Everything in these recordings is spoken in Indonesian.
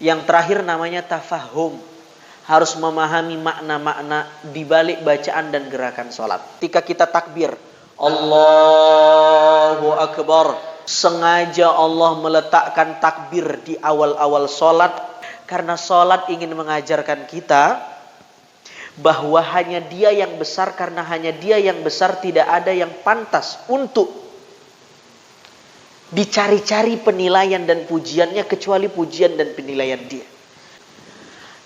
Yang terakhir namanya tafahum. Harus memahami makna-makna di balik bacaan dan gerakan sholat. Ketika kita takbir, Allahu Akbar, sengaja Allah meletakkan takbir di awal-awal sholat. Karena sholat ingin mengajarkan kita bahwa hanya Dia yang besar. Karena hanya Dia yang besar, tidak ada yang pantas untuk dicari-cari penilaian dan pujiannya kecuali pujian dan penilaian Dia.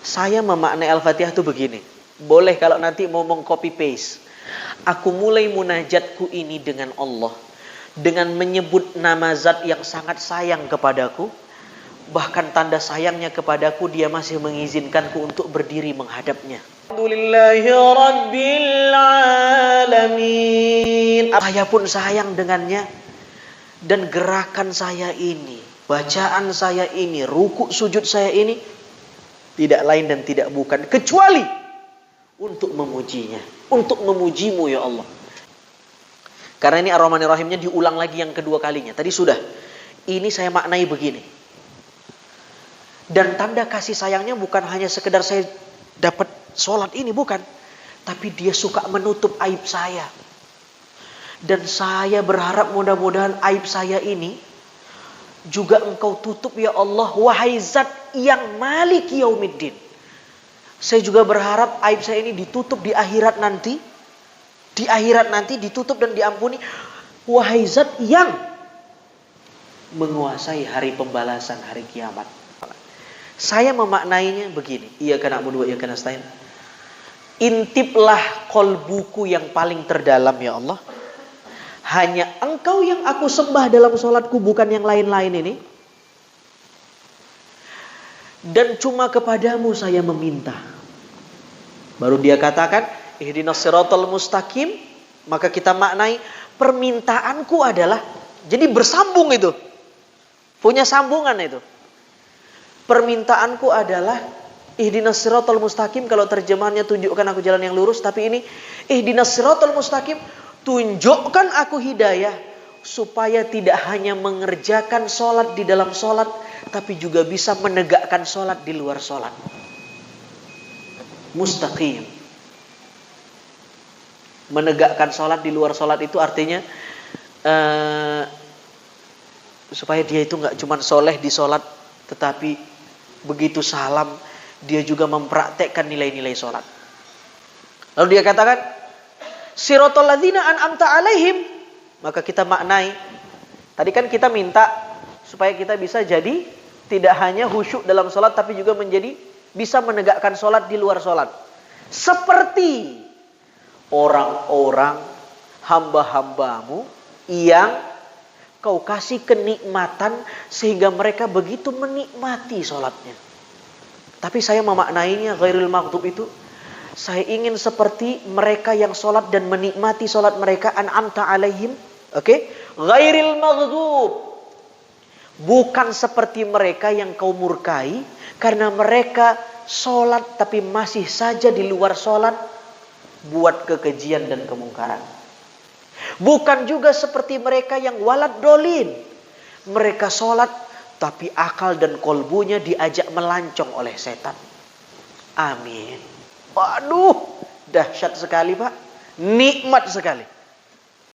Saya memaknai Al-Fatihah itu begini. Boleh kalau nanti mau meng-copy paste. Aku mulai munajatku ini dengan Allah, dengan menyebut nama zat yang sangat sayang kepadaku. Bahkan tanda sayangnya kepadaku, Dia masih mengizinkanku untuk berdiri menghadapnya. Alhamdulillahi Rabbil Alamin. Saya pun sayang dengannya. Dan gerakan saya ini, bacaan saya ini, ruku sujud saya ini, tidak lain dan tidak bukan kecuali untuk memujinya, untuk memujimu ya Allah. Karena ini Ar-Rahmanir Rahimnya diulang lagi yang kedua kalinya. Tadi sudah. Ini saya maknai begini. Dan tanda kasih sayangnya bukan hanya sekedar saya dapat sholat ini, bukan. Tapi Dia suka menutup aib saya. Dan saya berharap mudah-mudahan aib saya ini juga Engkau tutup ya Allah, wahai zat yang maliki yaumiddin. Saya juga berharap aib saya ini ditutup di akhirat nanti. Di akhirat nanti ditutup dan diampuni. Wahai zat yang menguasai hari pembalasan, hari kiamat. Saya memaknainya begini. Iyyaka na'budu wa iyyaka nasta'in. Intiplah qalbuku yang paling terdalam ya Allah. Hanya Engkau yang aku sembah dalam sholatku, bukan yang lain-lain ini. Dan cuma kepadamu saya meminta. Baru Dia katakan, ihdinas siratal mustaqim. Maka kita maknai, permintaanku adalah, jadi bersambung itu. Punya sambungan itu. Permintaanku adalah, ihdinas siratal mustaqim. Kalau terjemahannya tunjukkan aku jalan yang lurus. Tapi ini, ihdinas siratal mustaqim. Tunjukkan aku hidayah supaya tidak hanya mengerjakan sholat di dalam sholat, tapi juga bisa menegakkan sholat di luar sholat. Mustaqim. Menegakkan sholat di luar sholat itu artinya supaya dia itu nggak cuma soleh di sholat, tetapi begitu salam dia juga mempraktekkan nilai-nilai sholat. Lalu dia katakan, Siratal ladzina an'amta alaihim. Maka kita maknai. Tadi kan kita minta supaya kita bisa jadi tidak hanya khusyuk dalam sholat, tapi juga menjadi bisa menegakkan sholat di luar sholat. Seperti orang-orang hamba-hambamu yang Kau kasih kenikmatan sehingga mereka begitu menikmati sholatnya. Tapi saya memaknainya ghairil maghdub itu, saya ingin seperti mereka yang sholat dan menikmati sholat mereka, an'amta alaihim. Oke? Ghairil maghdub. Bukan seperti mereka yang Kau murkai, karena mereka sholat tapi masih saja di luar sholat buat kekejian dan kemungkaran. Bukan juga seperti mereka yang walad dolin. Mereka sholat tapi akal dan kolbunya diajak melancong oleh setan. Amin. Waduh, dahsyat sekali Pak. Nikmat sekali.